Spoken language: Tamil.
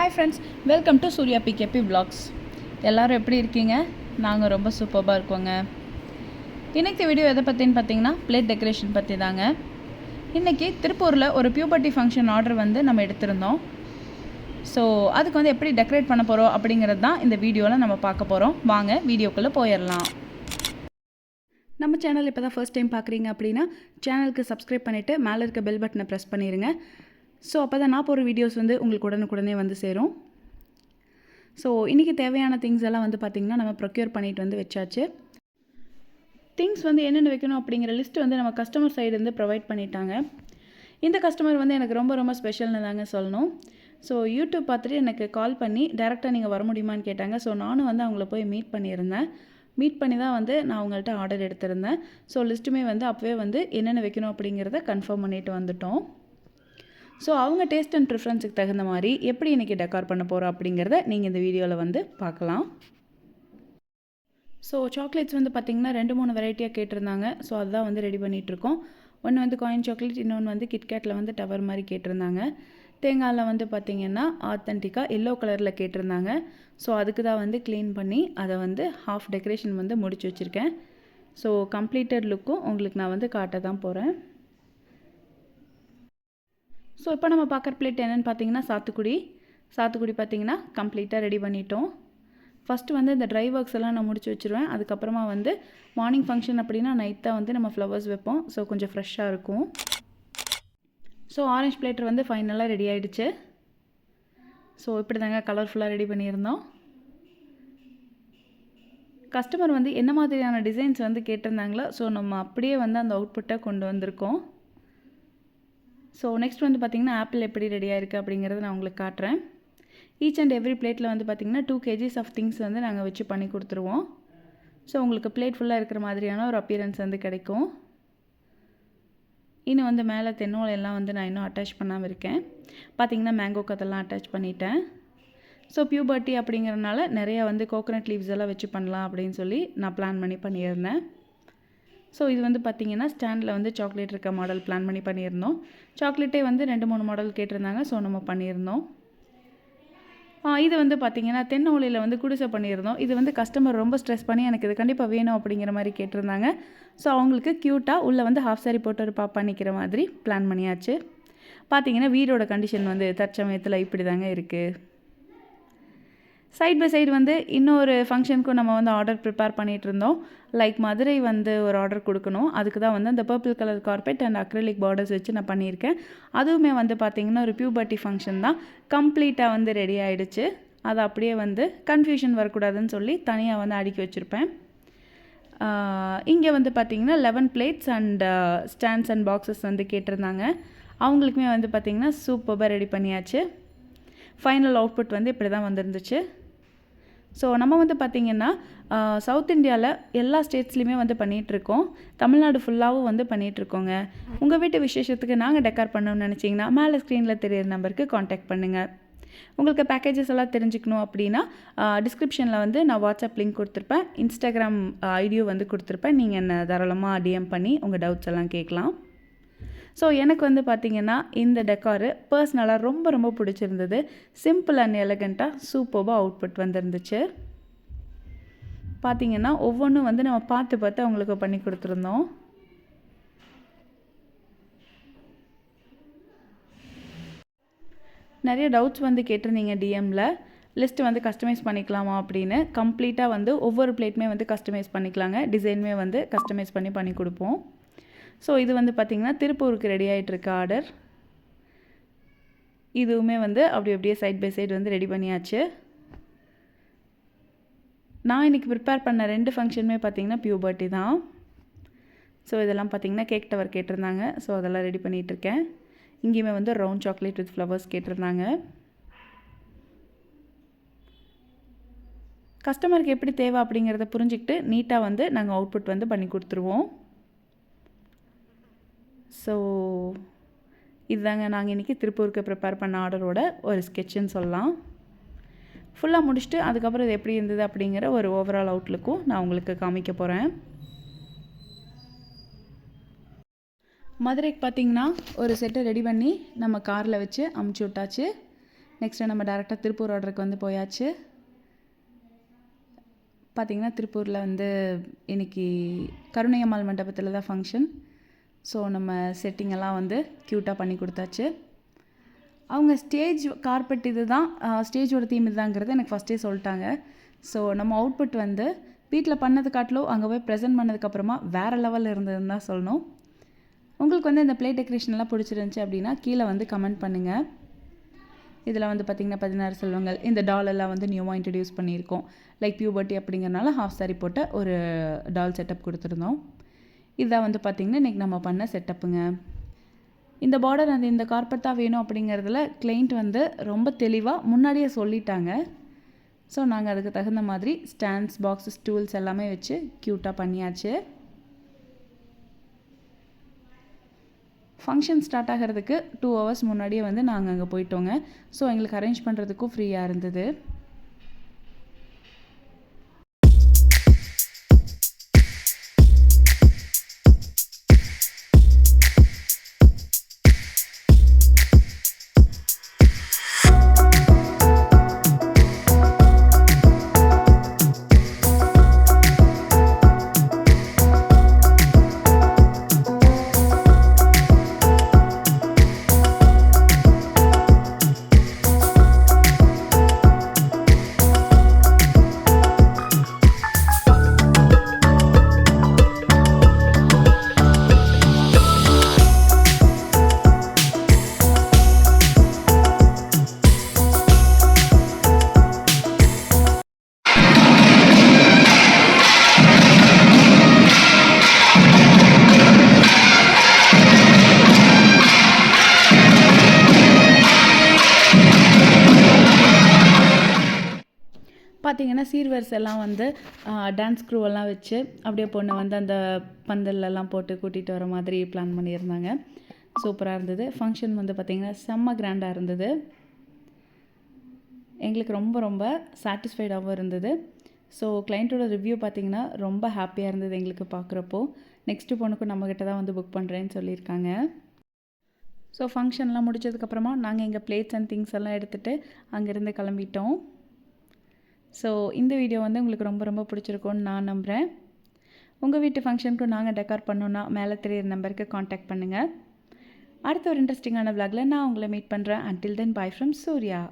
Hi friends, welcome to Surya PKB vlogs. எல்லோரும் எப்படி இருக்கீங்க? நாங்கள் ரொம்ப சூப்பராக இருக்கோங்க. இன்றைக்கி வீடியோ எதை பற்றின்னு பார்த்தீங்கன்னா பிளேட் டெக்கரேஷன் பற்றி தாங்க. இன்றைக்கி திருப்பூரில் ஒரு பியூபர்ட்டி ஃபங்க்ஷன் ஆர்டர் வந்து நம்ம எடுத்திருந்தோம். ஸோ அதுக்கு வந்து எப்படி டெக்கரேட் பண்ண போகிறோம் அப்படிங்கிறது தான் இந்த வீடியோவில் நம்ம பார்க்க போகிறோம். வாங்க வீடியோக்குள்ளே போயிடலாம். நம்ம சேனல் இப்போ தான் ஃபர்ஸ்ட் டைம் பார்க்குறீங்க அப்படின்னா சேனலுக்கு சப்ஸ்கிரைப் பண்ணிவிட்டு மேலே இருக்க பெல் பட்டனை ப்ரெஸ் பண்ணிடுங்க. ஸோ அப்போ தான் நான் போகிற வீடியோஸ் வந்து உங்களுக்கு உடனுக்குடனே வந்து சேரும். ஸோ இன்றைக்கி தேவையான திங்ஸ் எல்லாம் வந்து பார்த்திங்கன்னா நம்ம ப்ரொக்யூர் பண்ணிட்டு வந்து வச்சாச்சு. திங்ஸ் வந்து என்னென்ன வைக்கணும் அப்படிங்கிற லிஸ்ட்டு வந்து நம்ம கஸ்டமர் சைடு ப்ரொவைட் பண்ணிட்டாங்க. இந்த கஸ்டமர் வந்து எனக்கு ரொம்ப ரொம்ப ஸ்பெஷல்னு தாங்க சொல்லணும். ஸோ யூடியூப் பார்த்துட்டு எனக்கு கால் பண்ணி டேரெக்டாக நீங்கள் வர முடியுமான்னு கேட்டாங்க. ஸோ நானும் வந்து அவங்கள போய் மீட் பண்ணியிருந்தேன். மீட் பண்ணி தான் வந்து நான் அவங்கள்ட்ட ஆர்டர் எடுத்திருந்தேன். ஸோ லிஸ்ட்டுமே வந்து அப்போவே வந்து என்னென்ன வைக்கணும் அப்படிங்கிறத கன்ஃபார்ம் பண்ணிவிட்டு வந்துட்டோம். ஸோ அவங்க டேஸ்ட் அண்ட் ப்ரிஃபரன்ஸுக்கு தகுந்த மாதிரி எப்படி இன்றைக்கி டெக்கார் பண்ண போகிறோம் அப்படிங்கிறத நீங்கள் இந்த வீடியோவில் வந்து பார்க்கலாம். ஸோ சாக்லேட்ஸ் வந்து பார்த்திங்கன்னா 2-3 வெரைட்டியாக கேட்டிருந்தாங்க. ஸோ அதுதான் வந்து ரெடி பண்ணிகிட்ருக்கோம். ஒன்று வந்து காயின் சாக்லேட், இன்னொன்று வந்து கிட்கேட்டில் வந்து டவர் மாதிரி கேட்டிருந்தாங்க. தேங்காயில் வந்து பார்த்திங்கன்னா ஆத்தென்டிக்காக எல்லோ கலரில் கேட்டிருந்தாங்க. ஸோ அதுக்கு தான் வந்து க்ளீன் பண்ணி அதை வந்து ஹாஃப் டெக்கரேஷன் வந்து முடிச்சு வச்சுருக்கேன். ஸோ கம்ப்ளீட்டட் லுக்கும் உங்களுக்கு நான் வந்து காட்ட தான் போகிறேன். ஸோ இப்போ நம்ம பார்க்குற பிளேட் என்னென்னு பார்த்தீங்கன்னா சாத்துக்குடி பார்த்திங்கன்னா கம்ப்ளீட்டாக ரெடி பண்ணிட்டோம். ஃபஸ்ட்டு வந்து இந்த ட்ரை ஒர்க்ஸ் எல்லாம் நான் முடிச்சு வச்சுருவேன். அதுக்கப்புறமா வந்து மார்னிங் ஃபங்க்ஷன் அப்படின்னா நைட் தான் வந்து நம்ம ஃப்ளவர்ஸ் வைப்போம். ஸோ கொஞ்சம் ஃப்ரெஷ்ஷாக இருக்கும். ஸோ ஆரஞ்ச் பிளேட்டர் வந்து ஃபைனலாக ரெடி ஆகிடுச்சு. ஸோ இப்படி தாங்க கலர்ஃபுல்லாக ரெடி பண்ணியிருந்தோம். கஸ்டமர் வந்து என்ன மாதிரியான டிசைன்ஸ் வந்து கேட்டிருந்தாங்களோ ஸோ நம்ம அப்படியே வந்து அந்த அவுட்புட்டை கொண்டு வந்திருக்கோம். ஸோ நெக்ஸ்ட் வந்து பார்த்திங்கன்னா ஆப்பிள் எப்படி ரெடியாக இருக்குது அப்படிங்கிறத நான் உங்களுக்கு காட்டுறேன். ஈச் அண்ட் எவ்ரி பிளேட்டில் வந்து பார்த்திங்கன்னா 2 kgs ஆஃப் திங்ஸ் வந்து நாங்கள் வச்சு பண்ணி கொடுத்துருவோம். ஸோ உங்களுக்கு பிளேட் ஃபுல்லாக இருக்கிற மாதிரியான ஒரு அப்பியரன்ஸ் வந்து கிடைக்கும். இன்னும் வந்து மேலே தென்னோலையெல்லாம் வந்து நான் இன்னும் அட்டாச் பண்ணாமல் இருக்கேன். பார்த்திங்கன்னா மேங்கோ கத்தெல்லாம் அட்டாச் பண்ணிட்டேன். ஸோ பியூபர்ட்டி அப்படிங்கிறனால நிறையா வந்து கோகோனட் லீவ்ஸ் எல்லாம் வச்சு பண்ணலாம் அப்படின்னு சொல்லி நான் பிளான் பண்ணி பண்ணியிருந்தேன். ஸோ இது வந்து பார்த்திங்கன்னா ஸ்டாண்டில் வந்து சாக்லேட் இருக்க மாடல் பிளான் பண்ணி பண்ணியிருந்தோம். சாக்லேட்டே வந்து 2-3 மாடல் கேட்டிருந்தாங்க. ஸோ நம்ம பண்ணியிருந்தோம். இது வந்து பார்த்திங்கன்னா தென்னை ஓலையில் வந்து குடிசை பண்ணியிருந்தோம். இது வந்து கஸ்டமர் ரொம்ப ஸ்ட்ரெஸ் பண்ணி எனக்கு இது கண்டிப்பாக வேணும் அப்படிங்கிற மாதிரி கேட்டிருந்தாங்க. ஸோ அவங்களுக்கு க்யூட்டாக உள்ளே வந்து ஹாஃப் சாரி போட்டு ஒரு பாப்பா நிற்கிற மாதிரி பிளான் பண்ணியாச்சு. பார்த்திங்கன்னா வீடோட கண்டிஷன் வந்து தற்சமயத்தில் இப்படி தாங்க இருக்குது. சைட் பை சைடு வந்து இன்னொரு ஃபங்க்ஷனுக்கும் நம்ம வந்து ஆர்டர் ப்ரிப்பேர் பண்ணிகிட்டு இருந்தோம். லைக் மதுரை வந்து ஒரு ஆர்டர் கொடுக்கணும். அதுக்கு தான் வந்து அந்த purple colour carpet and acrylic borders வச்சு நான் பண்ணியிருக்கேன். அதுவுமே வந்து பார்த்திங்கன்னா ஒரு பியூபர்ட்டி ஃபங்க்ஷன் தான். கம்ப்ளீட்டாக வந்து ரெடி ஆகிடுச்சு. அது அப்படியே வந்து கன்ஃபியூஷன் வரக்கூடாதுன்னு சொல்லி தனியாக வந்து அடுக்கி வச்சுருப்பேன். இங்கே வந்து பார்த்திங்கன்னா 11 plates and stands and boxes வந்து கேட்டிருந்தாங்க. அவங்களுக்குமே வந்து பார்த்திங்கன்னா சூப்பராக ரெடி பண்ணியாச்சு. ஃபைனல் அவுட்புட் வந்து இப்படி தான் வந்துருந்துச்சு. ஸோ நம்ம வந்து பார்த்திங்கன்னா சவுத் இந்தியாவில் எல்லா ஸ்டேட்ஸ்லையுமே வந்து பண்ணிகிட்ருக்கோம். தமிழ்நாடு ஃபுல்லாகவும் வந்து பண்ணிகிட்ருக்கோங்க. உங்கள் வீட்டு விசேஷத்துக்கு நாங்கள் டெக்கார் பண்ணணும்னு நினச்சிங்கன்னா மேலே ஸ்க்ரீனில் தெரியிற நம்பருக்கு காண்டாக்ட் பண்ணுங்கள். உங்களுக்கு பேக்கேஜஸ் எல்லாம் தெரிஞ்சுக்கணும் அப்படின்னா டிஸ்கிரிப்ஷனில் வந்து நான் வாட்ஸ்அப் லிங்க் கொடுத்துருப்பேன். இன்ஸ்டாகிராம் ஐடியும் வந்து கொடுத்துருப்பேன். நீங்கள் என்ன தாராளமாக டிஎம் பண்ணி உங்கள் டவுட்ஸ் எல்லாம் கேட்கலாம். ஸோ எனக்கு வந்து பார்த்திங்கன்னா இந்த டெக்காரு பர்சனலாக ரொம்ப ரொம்ப பிடிச்சிருந்தது. சிம்பிள் அண்ட் எலகண்ட்டாக சூப்பராக அவுட்புட் வந்துருந்துச்சு. பார்த்திங்கன்னா ஒவ்வொன்றும் வந்து நம்ம பார்த்து அவங்களுக்கு பண்ணி கொடுத்துருந்தோம். நிறைய டவுட்ஸ் வந்து கேட்டிருந்தீங்க டிஎம்மில். லிஸ்ட்டு வந்து கஸ்டமைஸ் பண்ணிக்கலாமா அப்படின்னு. கம்ப்ளீட்டாக வந்து ஒவ்வொரு பிளேட்டுமே வந்து கஸ்டமைஸ் பண்ணிக்கலாங்க. டிசைனுமே வந்து கஸ்டமைஸ் பண்ணி கொடுப்போம். ஸோ இது வந்து பார்த்திங்கன்னா திருப்பூருக்கு ரெடி ஆகிட்டுருக்க ஆர்டர். இதுவுமே வந்து அப்படியே சைட் பை சைடு வந்து ரெடி பண்ணியாச்சு. நான் இன்றைக்கி ப்ரிப்பேர் பண்ண 2 ஃபங்க்ஷனுமே பார்த்திங்கன்னா பியூபர்ட்டி தான். ஸோ இதெல்லாம் பார்த்திங்கன்னா கேக் டவர் கேட்டிருந்தாங்க. ஸோ அதெல்லாம் ரெடி பண்ணிகிட்ருக்கேன். இங்கேயுமே வந்து ரவுண்ட் சாக்லேட் வித் ஃப்ளவர்ஸ் கேட்டிருந்தாங்க. கஸ்டமருக்கு எப்படி தேவை அப்படிங்கிறத புரிஞ்சுக்கிட்டு நீட்டாக வந்து நாங்கள் அவுட்புட் வந்து பண்ணி கொடுத்துருவோம். ஸோ இதுதாங்க நாங்கள் இன்றைக்கி திருப்பூருக்கு ப்ரிப்பேர் பண்ண ஆர்டரோட ஒரு ஸ்கெட்சுன்னு சொல்லலாம். ஃபுல்லாக முடிச்சுட்டு அதுக்கப்புறம் இது எப்படி இருந்தது அப்படிங்கிற ஒரு ஓவரால் அவுட்லுக்கும் நான் உங்களுக்கு காமிக்க போகிறேன். மதுரைக்கு பார்த்திங்கன்னா ஒரு செட்டை ரெடி பண்ணி நம்ம காரில் வச்சு அமுச்சு விட்டாச்சு. நெக்ஸ்ட்டு நம்ம டேரெக்டாக திருப்பூர் ஆர்டருக்கு வந்து போயாச்சு. பார்த்திங்கன்னா திருப்பூரில் வந்து இன்றைக்கி கருணையம்மாள் மண்டபத்தில் தான் ஃபங்க்ஷன். ஸோ நம்ம செட்டிங்கெல்லாம் வந்து க்யூட்டாக பண்ணி கொடுத்தாச்சு. அவங்க ஸ்டேஜ் கார்பெட் இது தான், ஸ்டேஜோட தீம் இதுதாங்கிறது எனக்கு ஃபஸ்ட்டே சொல்லிட்டாங்க. ஸோ நம்ம அவுட்புட் வந்து வீட்டில் பண்ணது காட்டிலும் அங்கே போய் ப்ரெசென்ட் பண்ணதுக்கப்புறமா வேறு லெவலில் இருந்ததுன்னு தான் சொல்லணும். உங்களுக்கு வந்து இந்த ப்ளே டெக்கரேஷன்லாம் பிடிச்சிருந்துச்சி அப்படின்னா கீழே வந்து கமெண்ட் பண்ணுங்கள். இதில் வந்து பார்த்திங்கன்னா 16 செல்வங்கள் இந்த டாலெல்லாம் வந்து நியூவாக இன்ட்ரடியூஸ் பண்ணியிருக்கோம். லைக் பியூபர்ட்டி அப்படிங்கிறனால ஹாஃப் சாரி போட்ட ஒரு டால் செட்டப் கொடுத்துருந்தோம். இதான் வந்து பார்த்திங்கன்னா இன்றைக்கி நம்ம பண்ண செட்டப்புங்க. இந்த பார்டர் அந்த இந்த கார்பெட் தான் வேணும் அப்படிங்கிறதுல கிளைண்ட் வந்து ரொம்ப தெளிவாக முன்னாடியே சொல்லிட்டாங்க. ஸோ நாங்கள் அதுக்கு தகுந்த மாதிரி ஸ்டாண்ட்ஸ், பாக்ஸஸ், டூல்ஸ் எல்லாமே வச்சு க்யூட்டாக பண்ணியாச்சு. ஃபங்க்ஷன் ஸ்டார்ட் ஆகிறதுக்கு 2 ஹவர்ஸ் முன்னாடியே வந்து நாங்கள் அங்கே போயிட்டோங்க. ஸோ எங்களுக்கு அரேஞ்ச் பண்ணுறதுக்கும் ஃப்ரீயாக இருந்தது. பார்த்திங்கன்னா சீர்வரிசை எல்லாம் வந்து டான்ஸ் க்ரூவெல்லாம் வச்சு அப்படியே பொண்ணை வந்து அந்த பந்தல்லலாம் போட்டு கூட்டிகிட்டு வர மாதிரி பிளான் பண்ணியிருந்தாங்க. சூப்பராக இருந்தது. ஃபங்க்ஷன் வந்து பார்த்திங்கன்னா செம்ம கிராண்டாக இருந்தது. எங்களுக்கு ரொம்ப ரொம்ப சாட்டிஸ்ஃபைடாகவும் இருந்தது. ஸோ கிளைண்ட்டோட ரிவ்யூ பார்த்திங்கன்னா ரொம்ப ஹாப்பியாக இருந்தது எங்களுக்கு பார்க்குறப்போ. நெக்ஸ்ட்டு பொண்ணுக்கும் நம்மக்கிட்ட தான் வந்து புக் பண்ணுறேன்னு சொல்லியிருக்காங்க. ஸோ ஃபங்க்ஷன்லாம் முடிச்சதுக்கப்புறமா நாங்கள் எங்கள் பிளேட்ஸ் அண்ட் திங்ஸ் எல்லாம் எடுத்துகிட்டு அங்கேருந்து கிளம்பிட்டோம். ஸோ இந்த வீடியோ வந்து உங்களுக்கு ரொம்ப ரொம்ப பிடிச்சிருக்கும்னு நான் நம்புகிறேன். உங்கள் வீட்டு ஃபங்க்ஷனுக்கு நாங்கள் டெக்கார் பண்ணோன்னா மேலே தெரியிற நம்பருக்கு காண்டாக்ட் பண்ணுங்கள். அடுத்த ஒரு இன்ட்ரெஸ்டிங்கான விளாகில் நான் உங்களை மீட் பண்ணுறேன். Until then, bye from Surya.